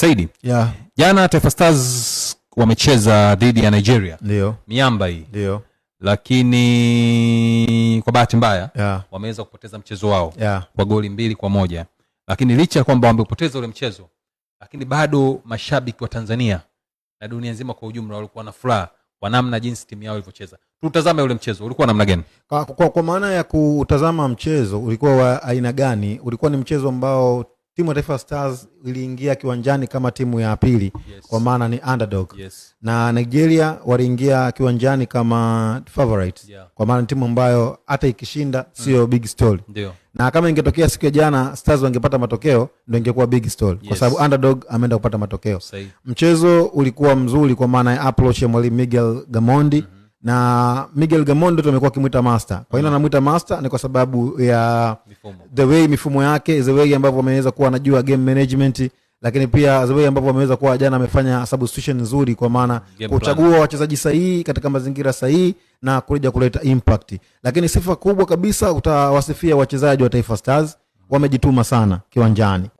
Saidi. Yeah. Jana Taifa Stars wamecheza dhidi ya Nigeria. Ndio. Miamba hii. Ndio. Lakini kwa bahati mbaya wameweza kupoteza mchezo wao kwa goli 2-1. Lakini licha kwamba wamepoteza ule mchezo, lakini bado mashabiki wa Tanzania na dunia nzima kwa ujumla walikuwa na furaha kwa namna jinsi timu yao ilivyocheza. Tutazame ule mchezo, ulikuwa namna gani? Kwa maana ya kutazama mchezo, ulikuwa wa aina gani? Ulikuwa ni mchezo ambao timu ya Taifa Stars iliingia kiwanjani kama timu ya pili, kwa maana ni underdog. Na Nigeria waliingia kiwanjani kama favorite, kwa maana timu ambayo hata ikishinda sio big story. Ndio. Na kama ingetokea siku ya jana Stars wangepata matokeo, ndio ingekuwa big story, kwa sababu underdog ameenda kupata matokeo. Mchezo ulikuwa mzuri kwa maana ya approach ya mwalimu Miguel Gamondi. Na Miguel Gamondi tumekuwa kimuita master. Kwa nini anamuita master? Ni kwa sababu ya the way mifumo yake, the way ambavyo ameweza kuwa anajua game management, lakini pia the way ambavyo ameweza kuwa jana amefanya substitution nzuri, kwa maana kuchagua wachezaji sahihi katika mazingira sahihi na kuja kuleta impact. Lakini sifa kubwa kabisa utawasifia wachezaji wa Taifa Stars, wamejituma sana kiwanjani.